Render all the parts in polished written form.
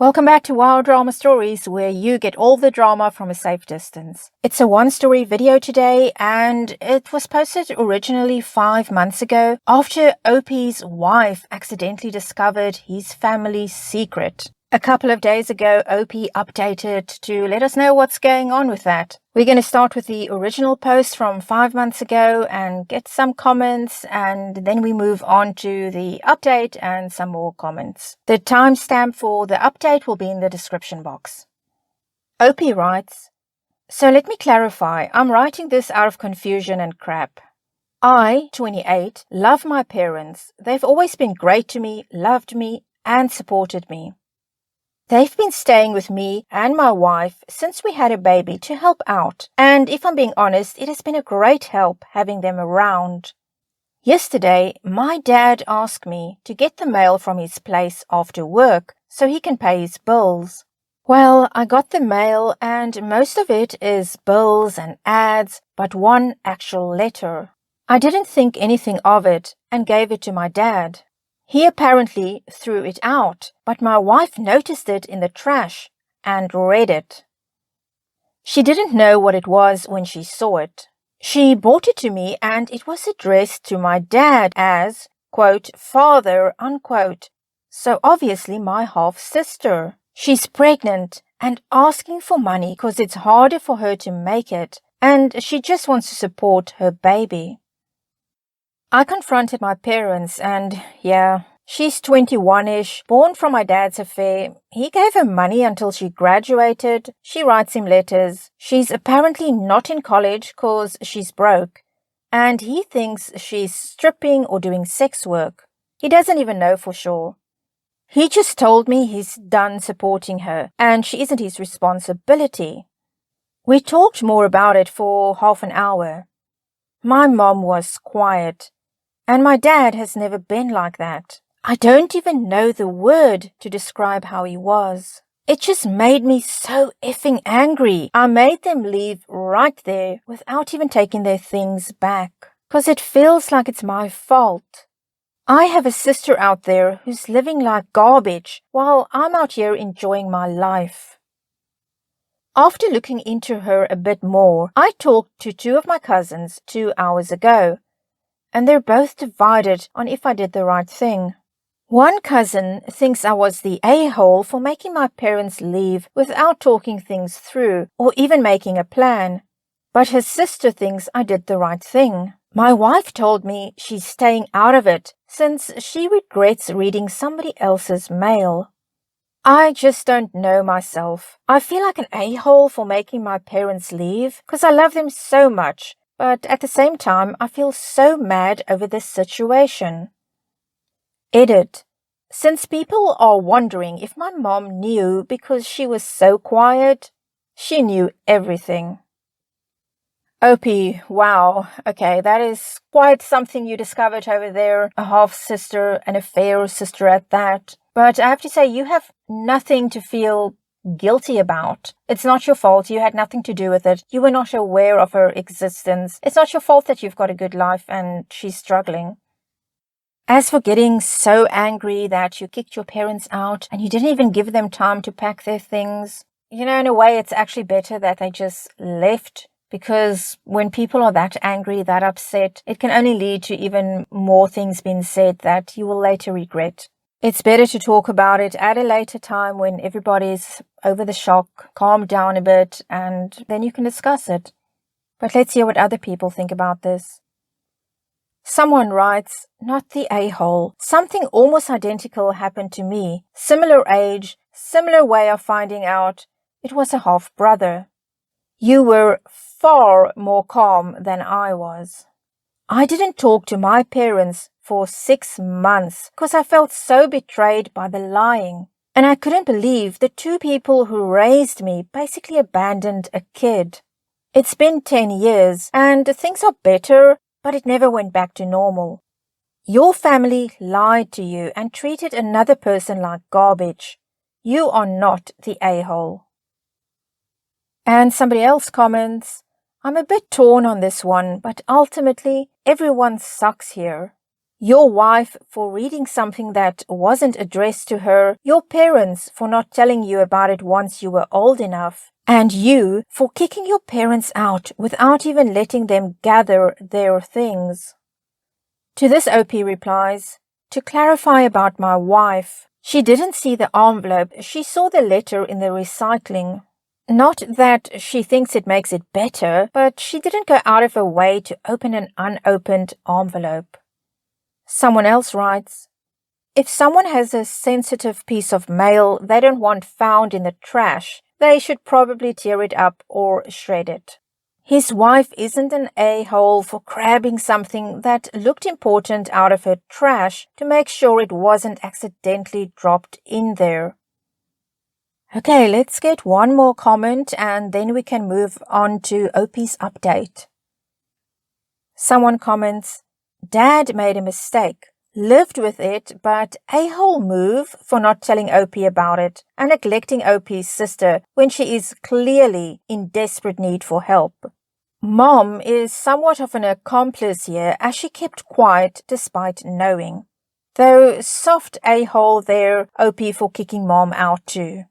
Welcome back to Wild Drama Stories, where you get all the drama from a safe distance. It's a one-story video today, and it was posted originally 5 months ago after Opie's wife accidentally discovered his family's secret. A couple of days ago, Opie updated to let us know what's going on with that. We're going to start with the original post from 5 months ago and get some comments, and then we move on to the update and some more comments. The timestamp for the update will be in the description box. Opie writes, "So let me clarify, I'm writing this out of confusion and crap. I, 28, love my parents. They've always been great to me, loved me, and supported me. They've been staying with me and my wife since we had a baby to help out, and if I'm being honest, it has been a great help having them around. Yesterday, my dad asked me to get the mail from his place after work so he can pay his bills. Well, I got the mail and most of it is bills and ads, but one actual letter. I didn't think anything of it and gave it to my dad. He apparently threw it out, but my wife noticed it in the trash and read it. She didn't know what it was when she saw it. She brought it to me and it was addressed to my dad as, quote, father, unquote. So obviously my half-sister. She's pregnant and asking for money because it's harder for her to make it, and she just wants to support her baby. I confronted my parents and, yeah, she's 21-ish, born from my dad's affair. He gave her money until she graduated. She writes him letters. She's apparently not in college because she's broke. And he thinks she's stripping or doing sex work. He doesn't even know for sure. He just told me he's done supporting her and she isn't his responsibility. We talked more about it for half an hour. My mom was quiet. And my dad has never been like that. I don't even know the word to describe how he was. It just made me so effing angry. I made them leave right there without even taking their things back. 'Cause it feels like it's my fault. I have a sister out there who's living like garbage while I'm out here enjoying my life. After looking into her a bit more, I talked to two of my cousins 2 hours ago. And they're both divided on if I did the right thing. One cousin thinks I was the a-hole for making my parents leave without talking things through or even making a plan, but his sister thinks I did the right thing. My wife told me she's staying out of it since she regrets reading somebody else's mail. I just don't know myself. I feel like an a-hole for making my parents leave because I love them so much. But at the same time, I feel so mad over this situation. Edit. Since people are wondering if my mom knew because she was so quiet, she knew everything. Opie, wow. Okay, that is quite something you discovered over there. A half-sister, an affair sister at that. But I have to say, you have nothing to feel guilty about. It's not your fault. You had nothing to do with it. You were not aware of her existence. It's not your fault that you've got a good life and she's struggling. As for getting so angry that you kicked your parents out and you didn't even give them time to pack their things, you know, in a way, it's actually better that they just left, because when people are that angry, that upset, it can only lead to even more things being said that you will later regret. It's better to talk about it at a later time when everybody's over the shock, calmed down a bit, and then you can discuss it. But let's hear what other people think about this. Someone writes, not the a-hole. Something almost identical happened to me. Similar age, similar way of finding out. It was a half-brother. You were far more calm than I was. I didn't talk to my parents for 6 months because I felt so betrayed by the lying. And I couldn't believe the two people who raised me basically abandoned a kid. It's been 10 years and things are better, but it never went back to normal. Your family lied to you and treated another person like garbage. You are not the a-hole. And somebody else comments, I'm a bit torn on this one, but ultimately everyone sucks here. your wife for reading something that wasn't addressed to her, your parents for not telling you about it once you were old enough, and you for kicking your parents out without even letting them gather their things. To this, OP replies, to clarify about my wife, she didn't see the envelope, she saw the letter in the recycling. Not that she thinks it makes it better, but she didn't go out of her way to open an unopened envelope. Someone else writes, if someone has a sensitive piece of mail they don't want found in the trash, they should probably tear it up or shred it. His wife isn't an a-hole for grabbing something that looked important out of her trash to make sure it wasn't accidentally dropped in there. Okay, let's get one more comment and then we can move on to OP's update. Someone comments, Dad made a mistake, lived with it, but a-hole move for not telling OP about it and neglecting OP's sister when she is clearly in desperate need for help. Mom is somewhat of an accomplice here as she kept quiet despite knowing. Though soft a-hole there, OP for kicking Mom out too.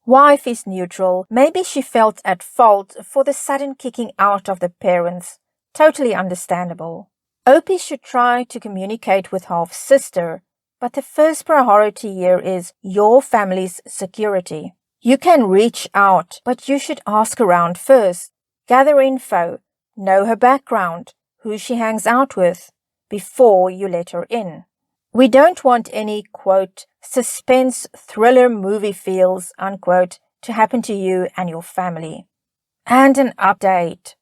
Wife is neutral, maybe she felt at fault for the sudden kicking out of the parents. Totally understandable. OP should try to communicate with half-sister, but the first priority here is your family's security. You can reach out, but you should ask around first. Gather info, know her background, who she hangs out with, before you let her in. We don't want any, quote, suspense thriller movie feels, unquote, to happen to you and your family. And an update.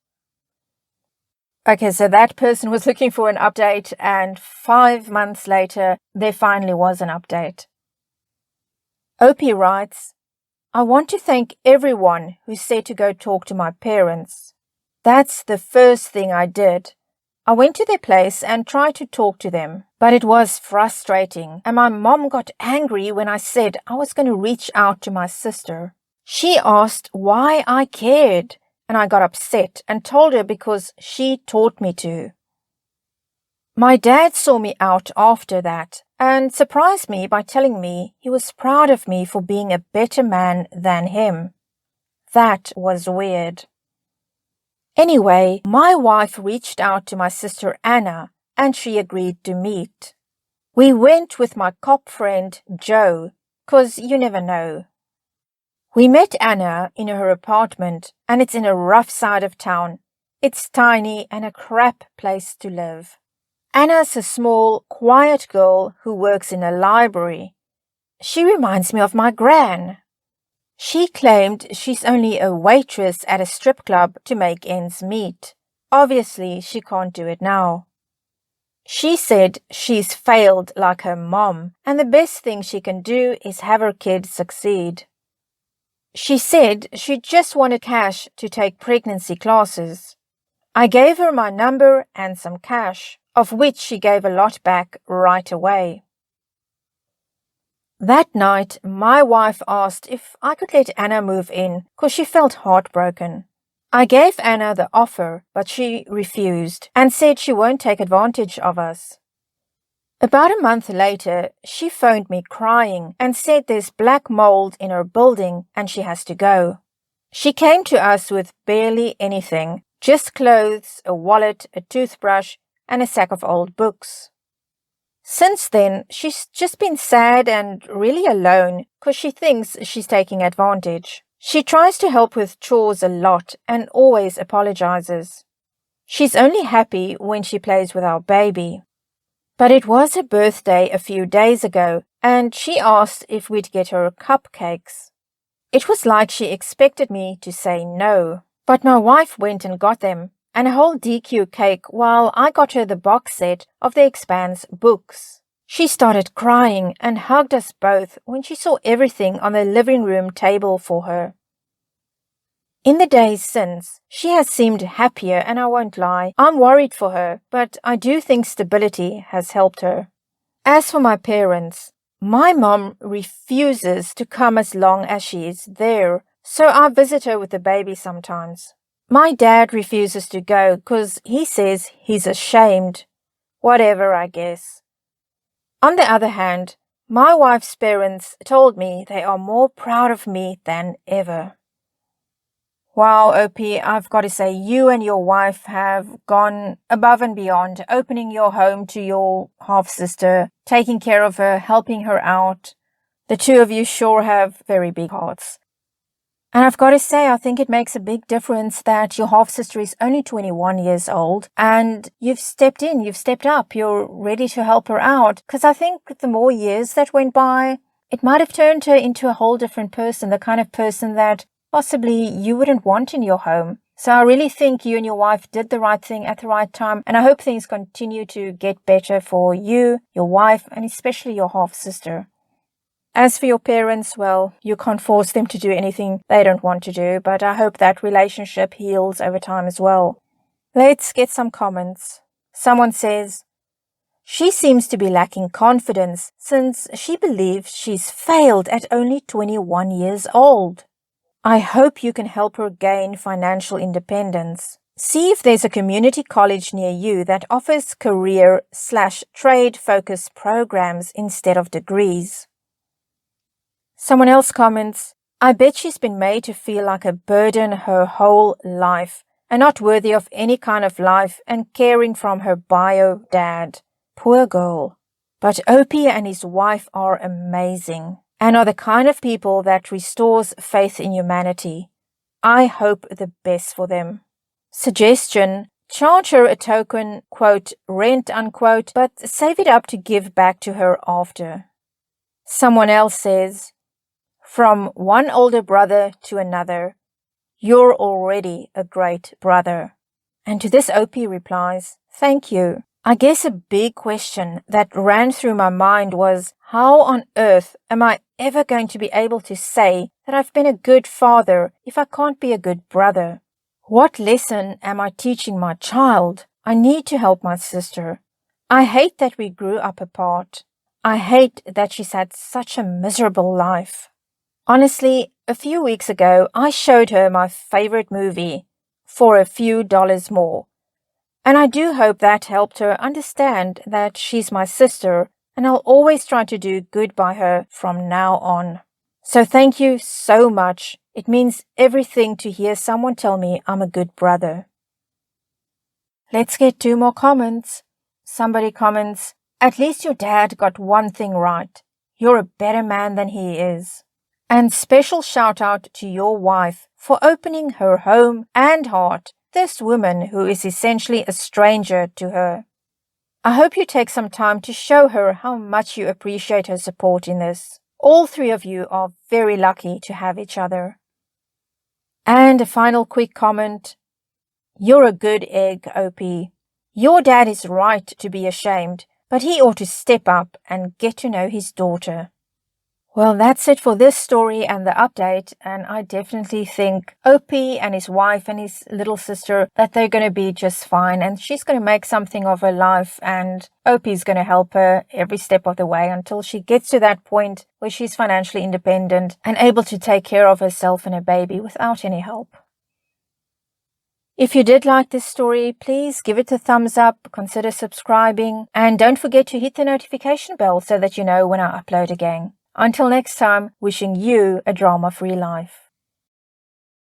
Okay, so that person was looking for an update, and 5 months later, there finally was an update. OP writes, I want to thank everyone who said to go talk to my parents. That's the first thing I did. I went to their place and tried to talk to them, but it was frustrating, and my mom got angry when I said I was going to reach out to my sister. She asked why I cared, and I got upset and told her because she taught me to. My dad saw me out after that and surprised me by telling me he was proud of me for being a better man than him. That was weird. Anyway, my wife reached out to my sister Anna and she agreed to meet. We went with my cop friend Joe, 'cause you never know. We met Anna in her apartment and it's in a rough side of town. It's tiny and a crap place to live. Anna's a small, quiet girl who works in a library. She reminds me of my gran. She claimed she's only a waitress at a strip club to make ends meet. Obviously, she can't do it now. She said she's failed like her mom, and the best thing she can do is have her kid succeed. She said she just wanted cash to take pregnancy classes. I gave her my number and some cash, of which she gave a lot back right away. That night, my wife asked if I could let Anna move in because she felt heartbroken. I gave Anna the offer, but she refused and said she won't take advantage of us. About a month later, she phoned me crying and said there's black mold in her building and she has to go. She came to us with barely anything, just clothes, a wallet, a toothbrush, and a sack of old books. Since then, she's just been sad and really alone because she thinks she's taking advantage. She tries to help with chores a lot and always apologizes. She's only happy when she plays with our baby. But it was her birthday a few days ago and she asked if we'd get her cupcakes. It was like she expected me to say no, but my wife went and got them, and a whole DQ cake while I got her the box set of the Expanse books. She started crying and hugged us both when she saw everything on the living room table for her. In the days since, she has seemed happier and I won't lie, I'm worried for her, but I do think stability has helped her. As for my parents, my mom refuses to come as long as she is there, so I visit her with the baby sometimes. My dad refuses to go because he says he's ashamed. Whatever, I guess. On the other hand, my wife's parents told me they are more proud of me than ever. Wow, OP, I've got to say, you and your wife have gone above and beyond, opening your home to your half-sister, taking care of her, helping her out. The two of you sure have very big hearts. And I've got to say, I think it makes a big difference that your half-sister is only 21 years old and you've stepped in, you've stepped up, you're ready to help her out. Because I think the more years that went by, it might have turned her into a whole different person, the kind of person that possibly you wouldn't want in your home. So I really think you and your wife did the right thing at the right time, and I hope things continue to get better for you, your wife, and especially your half-sister. As for your parents, well, you can't force them to do anything they don't want to do, but I hope that relationship heals over time as well. Let's get some comments. Someone says, "She seems to be lacking confidence since she believes she's failed at only 21 years old. I hope you can help her gain financial independence. See if there's a community college near you that offers career/trade-focused programs instead of degrees." Someone else comments, "I bet she's been made to feel like a burden her whole life and not worthy of any kind of life and caring from her bio dad. Poor girl." But Opie and his wife are amazing and are the kind of people that restores faith in humanity. I hope the best for them. Suggestion, charge her a token, quote, rent, unquote, but save it up to give back to her after. Someone else says, "From one older brother to another, you're already a great brother." And to this OP replies, "Thank you." I guess a big question that ran through my mind was, how on earth am I ever going to be able to say that I've been a good father if I can't be a good brother? What lesson am I teaching my child? I need to help my sister. I hate that we grew up apart. I hate that she's had such a miserable life. Honestly, a few weeks ago, I showed her my favorite movie, For a Few Dollars More. And I do hope that helped her understand that she's my sister and I'll always try to do good by her from now on. So thank you so much. It means everything to hear someone tell me I'm a good brother. Let's get 2 more comments. Somebody comments, "At least your dad got one thing right. You're a better man than he is." And special shout out to your wife for opening her home and heart, this woman who is essentially a stranger to her. I hope you take some time to show her how much you appreciate her support in this. All 3 of you are very lucky to have each other. And a final quick comment. You're a good egg, OP. Your dad is right to be ashamed, but he ought to step up and get to know his daughter. Well, that's it for this story and the update, and I definitely think Opie and his wife and his little sister, that they're going to be just fine, and she's going to make something of her life, and Opie's going to help her every step of the way until she gets to that point where she's financially independent and able to take care of herself and her baby without any help. If you did like this story, please give it a thumbs up, consider subscribing, and don't forget to hit the notification bell so that you know when I upload again. Until next time, wishing you a drama-free life.